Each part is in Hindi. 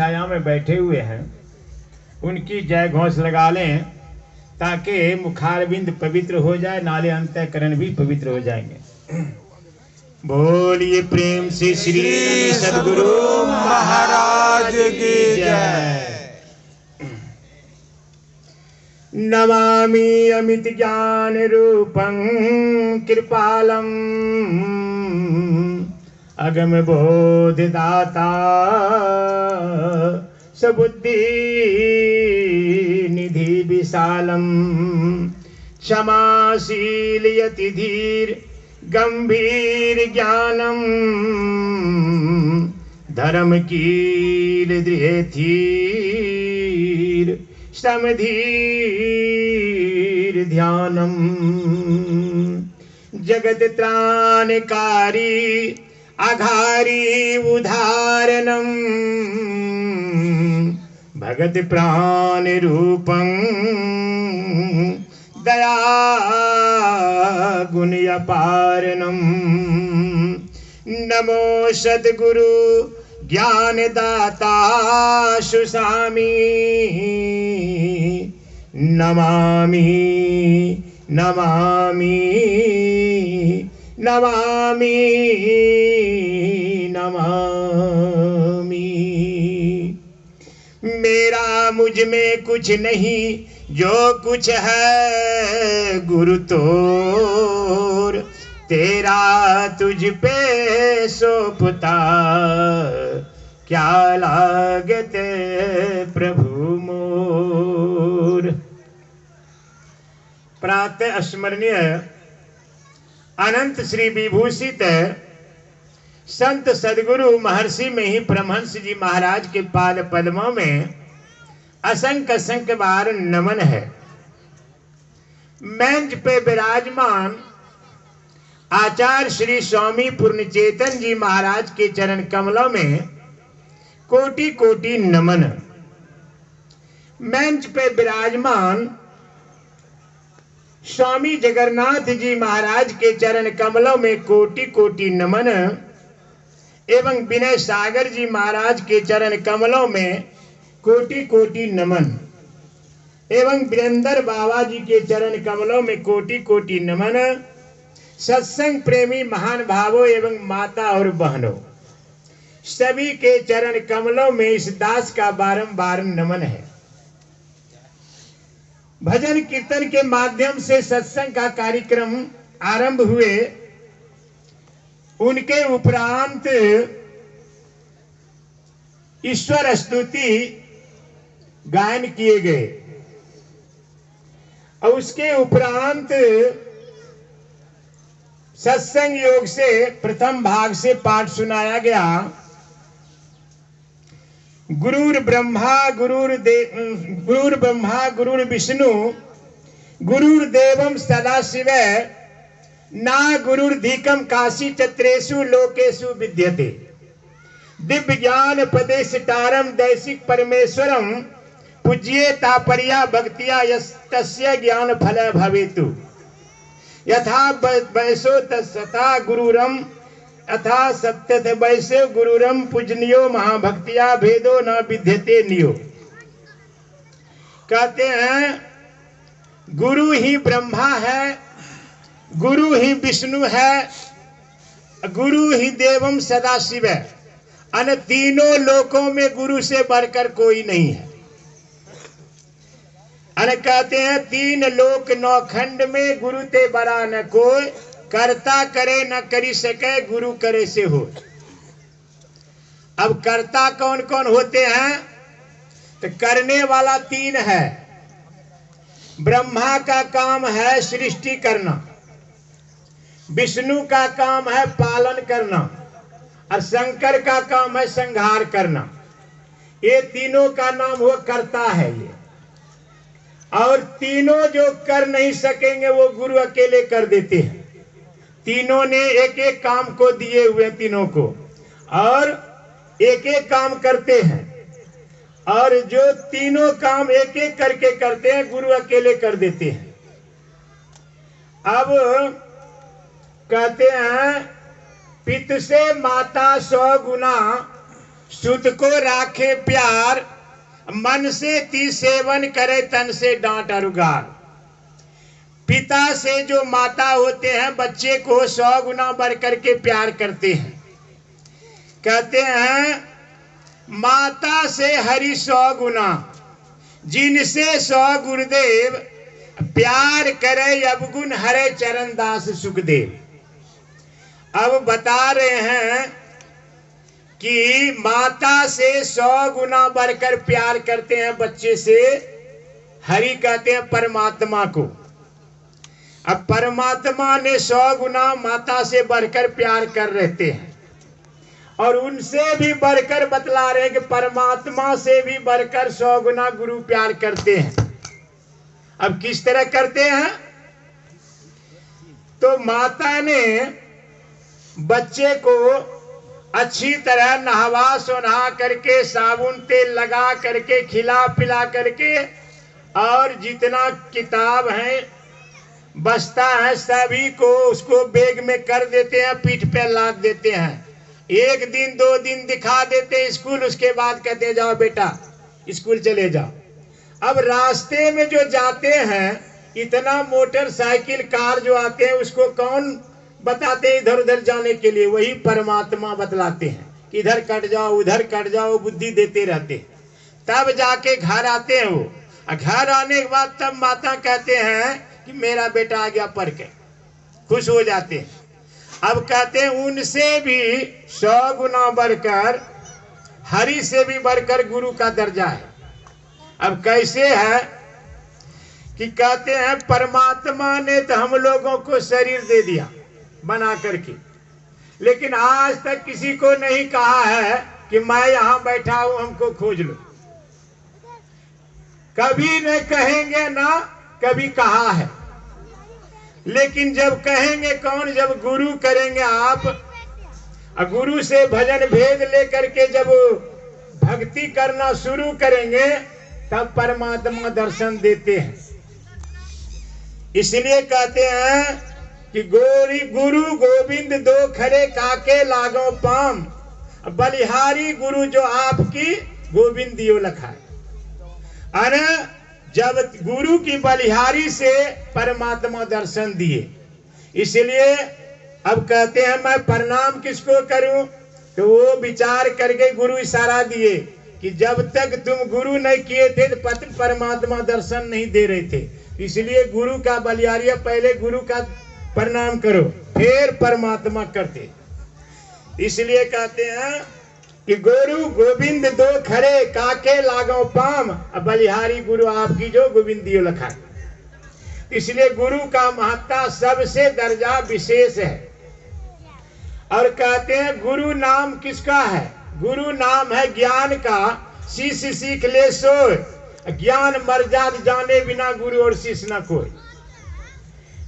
छाया में बैठे हुए हैं उनकी जय घोष लगा लें ताकि मुखारविंद पवित्र हो जाए, नाले अंतःकरण भी पवित्र हो जाएंगे। बोलिए प्रेम से श्री सद्गुरु महाराज की जय। नमामि अमित ज्ञान रूपं कृपालम अगम बोधदाता सबुद्धि निधि विशालम क्षमाशील यति धीर गंभीर ज्ञानम धर्म कील दृढ़ धीर समधीर ध्यानम जगत त्राणकारी आघारी उदाहरणम भगत प्राण रूपं दया गुण अपारणम नमो सद्गुरु ज्ञानदाता सुसामी नमामि नमामि नमामि नमामि। मेरा मुझ में कुछ नहीं, जो कुछ है गुरु तोर, तेरा तुझ पे सौंपता क्या लागत प्रभु मोर। प्रातः स्मरणीय अनंत श्री विभूषित संत सदगुरु महर्षि में ही परमहंस जी महाराज के पाद पद्मों में असंख्य असंख्य बार नमन है। मंच पे विराजमान आचार्य श्री स्वामी पूर्ण चेतन जी महाराज के चरण कमलों में कोटि कोटि नमन। मंच पे विराजमान स्वामी जगन्नाथ जी महाराज के चरण कमलों में कोटि कोटि नमन एवं विनय सागर जी महाराज के चरण कमलों में कोटि कोटि नमन एवं वीरेंद्र बाबा जी के चरण कमलों में कोटि कोटि नमन। सत्संग प्रेमी महान भावों एवं माता और बहनों सभी के चरण कमलों में इस दास का बारंबार नमन है। भजन कीर्तन के माध्यम से सत्संग का कार्यक्रम आरंभ हुए, उनके उपरांत ईश्वर स्तुति गायन किए गए और उसके उपरांत सत्संग योग से प्रथम भाग से पाठ सुनाया गया। गुरुर् ब्रह्मा गुरुर् विष्णु गुरुर्देवम सदाशिव ना गुरुर्धिकम काशी चत्रेषु लोकेषु विद्यते। दिव्य ज्ञान पदेशिटारम दैसिक परमेश्वरम पूज्ये तापरिया भक्तिया यस्य ज्ञान फल भवेतु। यथा वैसो तथा गुरुरम अथा सत्य वैसे गुरुरम पूजनियो महाभक्तिया भेदो न विद्यते नियो। कहते हैं गुरु ही ब्रह्मा है, गुरु ही विष्णु है, गुरु ही देवम सदाशिव है। अन तीनों लोकों में गुरु से बढ़कर कोई नहीं है। अन कहते हैं तीन लोक नौखंड में गुरु ते बड़ा न कोई, कर्ता करे न करी सके गुरु करे से हो। अब कर्ता कौन कौन होते हैं? तो करने वाला तीन है। ब्रह्मा का काम है सृष्टि करना, विष्णु का काम है पालन करना और शंकर का काम है संहार करना। ये तीनों का नाम हुआ कर्ता है ये। और तीनों जो कर नहीं सकेंगे वो गुरु अकेले कर देते हैं। तीनों ने एक एक काम को दिए हुए तीनों को और एक एक काम करते हैं, और जो तीनों काम एक एक करके करते हैं गुरु अकेले कर देते हैं। अब कहते हैं पितु से माता 100 गुना सुत को राखे प्यार, मन से ती सेवन करे तन से डांट अरुगार। पिता से जो माता होते हैं बच्चे को 100 गुना बढ़ करके प्यार करते हैं। कहते हैं माता से हरि 100 गुना, जिनसे 100 गुरुदेव प्यार करे अवगुण हरे चरण दास सुखदेव। अब बता रहे हैं कि माता से 100 गुना बढ़कर प्यार करते हैं बच्चे से। हरि कहते हैं परमात्मा को। अब परमात्मा ने 100 गुना माता से बढ़कर प्यार कर रहते हैं, और उनसे भी बढ़कर बतला रहे हैं कि परमात्मा से भी बढ़कर 100 गुना गुरु प्यार करते हैं। अब किस तरह करते हैं? तो माता ने बच्चे को अच्छी तरह नहवा सुनहा करके, साबुन तेल लगा करके, खिला पिला करके, और जितना किताब है बस्ता है सभी को उसको बैग में कर देते हैं, पीठ पे लाद देते हैं। 1 दिन 2 दिन दिखा देते स्कूल, उसके बाद कहते जाओ बेटा स्कूल चले जाओ। अब रास्ते में जो जाते हैं, इतना मोटरसाइकिल कार जो आते हैं उसको कौन बताते हैं इधर उधर जाने के लिए? वही परमात्मा बतलाते हैं कि इधर कट जाओ उधर कट जाओ, बुद्धि देते रहते हैं। तब जाके घर आते हैं वो। घर आने के बाद तब माता कहते हैं कि मेरा बेटा आ गया पढ़ के, खुश हो जाते हैं। अब कहते हैं उनसे भी 100 गुना बढ़कर, हरि से भी बढ़कर गुरु का दर्जा है। अब कैसे है कि कहते हैं परमात्मा ने तो हम लोगों को शरीर दे दिया बना करके, लेकिन आज तक किसी को नहीं कहा है कि मैं यहां बैठा हूं हमको खोज लो। कभी न कहेंगे ना कभी कहा है, लेकिन जब कहेंगे कौन? जब गुरु करेंगे आप, गुरु से भजन भेद लेकर के जब भक्ति करना शुरू करेंगे तब परमात्मा दर्शन देते हैं। इसलिए कहते हैं कि गोरी गुरु गोविंद 2 खरे काके लागो पाम, बलिहारी गुरु जो आपकी गोविंद दियो लखा। अरे जब गुरु की बलिहारी से परमात्मा दर्शन दिए, इसलिए अब कहते हैं मैं प्रणाम किसको करूं? तो वो विचार करके गुरु इशारा दिए कि जब तक तुम गुरु नहीं किए थे तो परमात्मा दर्शन नहीं दे रहे थे, इसलिए गुरु का बलिहारी, पहले गुरु का प्रणाम करो फिर परमात्मा करते। इसलिए कहते हैं कि गुरु गोविंद 2 खरे काके लागो पाम, बलिहारी गुरु आपकी जो गोविंद दियो लखा। इसलिए गुरु का महत्ता सबसे दर्जा विशेष है। और कहते हैं गुरु नाम किसका है? गुरु नाम है ज्ञान का। शिष्य सीख ले सोय, ज्ञान मर्याद जाने बिना गुरु और शिष्य न कोई।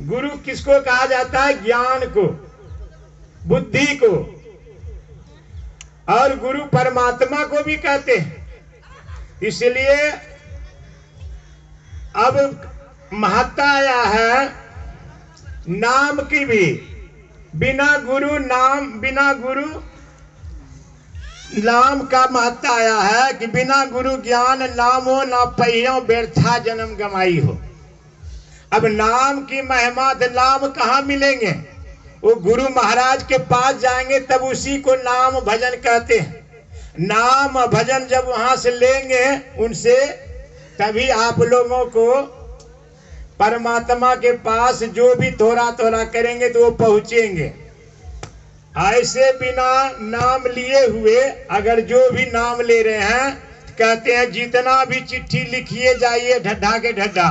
गुरु किसको कहा जाता है? ज्ञान को, बुद्धि को। और गुरु परमात्मा को भी कहते हैं। इसलिए अब महत्ता आया है नाम की भी। बिना गुरु नाम का महत्ता आया है कि बिना गुरु ज्ञान नामो ना पहियो व्यर्था जन्म गमाई हो। अब नाम की महिमा, नाम कहाँ मिलेंगे? वो गुरु महाराज के पास जाएंगे तब उसी को नाम भजन कहते हैं। नाम भजन जब वहां से लेंगे उनसे, तभी आप लोगों को परमात्मा के पास जो भी थोड़ा थोड़ा करेंगे तो वो पहुंचेंगे। ऐसे बिना नाम लिए हुए अगर जो भी नाम ले रहे हैं, कहते हैं जितना भी चिट्ठी लिखिए जाइए ढड्ढा के ढड्ढा,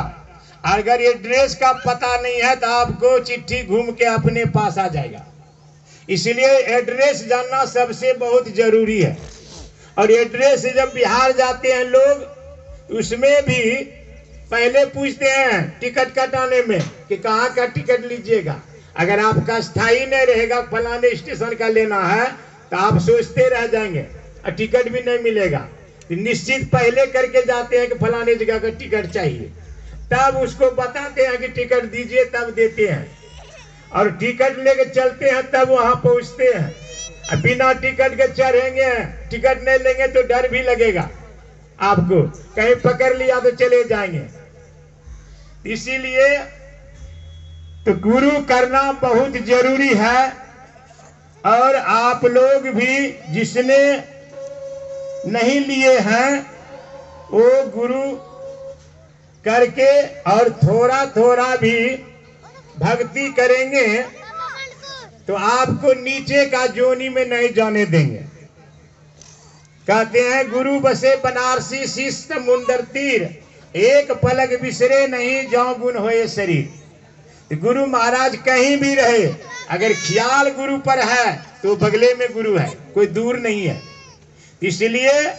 अगर एड्रेस का पता नहीं है तो आपको चिट्ठी घूम के अपने पास आ जाएगा। इसलिए एड्रेस जानना सबसे बहुत जरूरी है। और एड्रेस जब बिहार जाते हैं लोग, उसमें भी पहले पूछते हैं टिकट कटाने में कि कहाँ का टिकट लीजिएगा। अगर आपका स्थायी नहीं रहेगा फलाने स्टेशन का लेना है तो आप सोचते रह जाएंगे और टिकट भी नहीं मिलेगा। तो निश्चित पहले करके जाते हैं कि फलाने जगह का टिकट चाहिए, तब उसको बताते हैं कि टिकट दीजिए, तब देते हैं। और टिकट लेके चलते हैं तब वहां पहुंचते हैं। बिना टिकट के चढ़ेंगे, टिकट नहीं लेंगे तो डर भी लगेगा आपको, कहीं पकड़ लिया तो चले जाएंगे। इसीलिए तो गुरु करना बहुत जरूरी है। और आप लोग भी जिसने नहीं लिए हैं वो गुरु करके और थोड़ा थोड़ा भी भक्ति करेंगे तो आपको नीचे का जोनी में नहीं जाने देंगे। कहते हैं गुरु बसे बनारसी शीश समुंदर तीर, एक पलक बिसरे नहीं जाऊं गुण होए शरीर। तो गुरु महाराज कहीं भी रहे, अगर ख्याल गुरु पर है तो बगले में गुरु है, कोई दूर नहीं है। इसलिए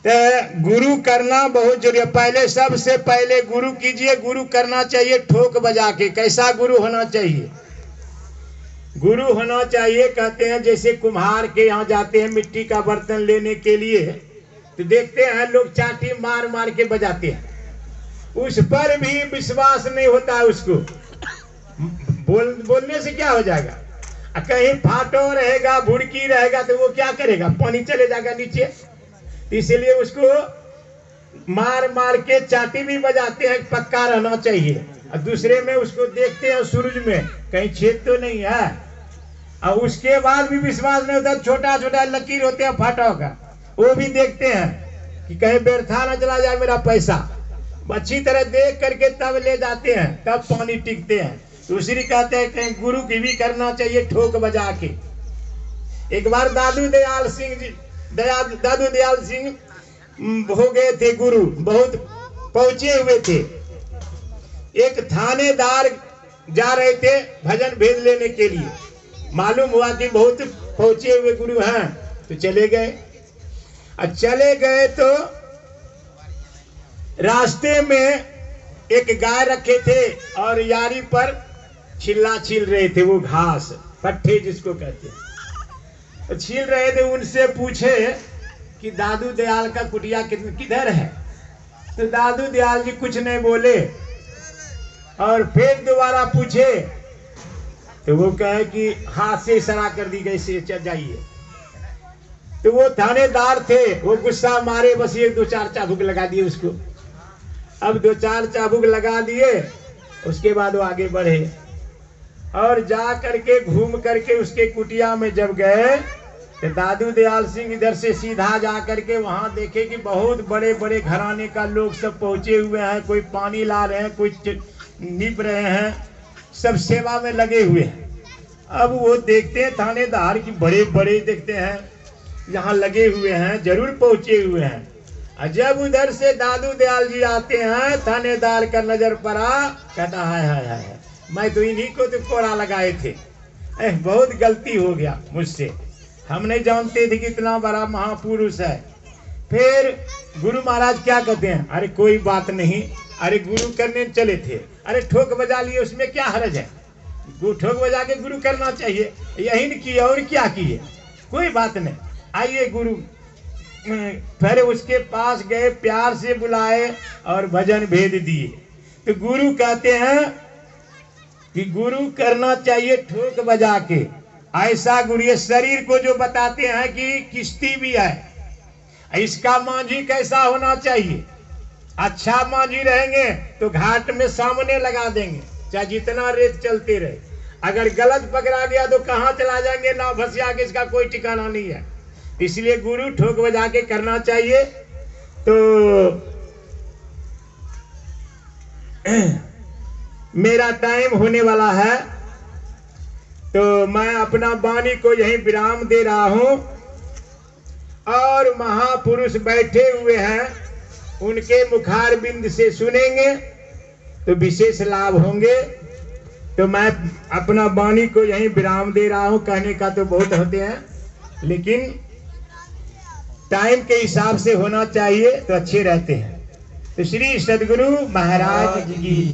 गुरु करना बहुत जरूरी है। पहले सबसे पहले गुरु कीजिए, गुरु करना चाहिए ठोक बजा के। कैसा गुरु होना चाहिए? गुरु होना चाहिए, कहते हैं जैसे कुम्हार के यहाँ जाते हैं मिट्टी का बर्तन लेने के लिए तो देखते हैं लोग चाटी मार मार के बजाते हैं, उस पर भी विश्वास नहीं होता है उसको। बोलने से क्या हो जाएगा? कहीं फाटो रहेगा, भुड़की रहेगा तो वो क्या करेगा? पानी चले जाएगा नीचे। इसलिए उसको मार मार के चाटी भी बजाते हैं, पक्का रहना चाहिए। और दूसरे में उसको देखते हैं सूरज में कहीं छेद तो नहीं है, और उसके बाद भी विश्वास नहीं होता। छोटा छोटा लकीर होते हैं फाटा का, वो भी देखते हैं कि कहीं व्यर्था न चला जाए मेरा पैसा। अच्छी तरह देख करके तब ले जाते हैं, तब पानी टिकते हैं। दूसरी कहते हैं कहीं गुरु की भी करना चाहिए ठोक बजा के। एक बार दादू दयाल सिंह हो गए थे गुरु, बहुत पहुंचे हुए थे। एक थानेदार जा रहे थे भजन भेद लेने के लिए, मालूम हुआ कि बहुत पहुंचे हुए गुरु हैं तो चले गए। और चले गए तो रास्ते में एक गाय रखे थे और यारी पर छिल्ला छील रहे थे, वो घास पट्टे जिसको कहते हैं, तो छील रहे थे। उनसे पूछे कि दादू दयाल का कुटिया किधर है? तो दादू दयाल जी कुछ नहीं बोले। और फिर दोबारा पूछे तो वो कहे कि हाथ से इशारा कर दी गई से चल जाइए। तो वो थानेदार थे, वो गुस्सा मारे बस ये 2-4 चाबुक लगा दिए उसको। अब 2-4 चाबुक लगा दिए, उसके बाद वो आगे बढ़े और जा करके घूम करके उसके कुटिया में जब गए तो दादू दयाल सिंह इधर से सीधा जा करके वहां देखे कि बहुत बड़े बड़े घराने का लोग सब पहुंचे हुए हैं, कोई पानी ला रहे हैं, कोई निप रहे हैं, सब सेवा में लगे हुए हैं। अब वो देखते हैं थानेदार की बड़े बड़े देखते हैं यहाँ लगे हुए हैं, जरूर पहुंचे हुए हैं। और जब उधर से दादू दयाल जी आते हैं, थानेदार का नजर पड़ा, कहता है मैं तो इन्हीं को तो कोड़ा लगाए थे, बहुत गलती हो गया मुझसे, हम नहीं जानते थे कि इतना बड़ा महापुरुष है। फिर गुरु महाराज क्या कहते हैं? अरे कोई बात नहीं, अरे गुरु करने चले थे, अरे ठोक बजा लिए, उसमें क्या हर्ज है? ठोक बजा के गुरु करना चाहिए, यही नहीं किए और क्या किए, कोई बात नहीं, आइए गुरु। फिर उसके पास गए, प्यार से बुलाए और भजन भेद दिए। तो गुरु कहते हैं कि गुरु करना चाहिए ठोक बजा के। ऐसा गुरु ये शरीर को जो बताते हैं कि किश्ती भी है, इसका मांझी कैसा होना चाहिए? अच्छा मांझी रहेंगे तो घाट में सामने लगा देंगे, चाहे जितना रेत चलते रहे। अगर गलत पकड़ा गया तो कहाँ चला जाएंगे, ना फंसिया के इसका कोई ठिकाना नहीं है। इसलिए गुरु ठोक बजा के करना चाहिए। तो मेरा टाइम होने वाला है, तो मैं अपना वाणी को यहीं विराम दे रहा हूं। और महापुरुष बैठे हुए हैं, उनके मुखार बिंद से सुनेंगे तो विशेष लाभ होंगे। तो मैं अपना वाणी को यहीं विराम दे रहा हूं। कहने का तो बहुत होते हैं, लेकिन टाइम के हिसाब से होना चाहिए तो अच्छे रहते हैं। तो श्री सद्गुरु महाराज की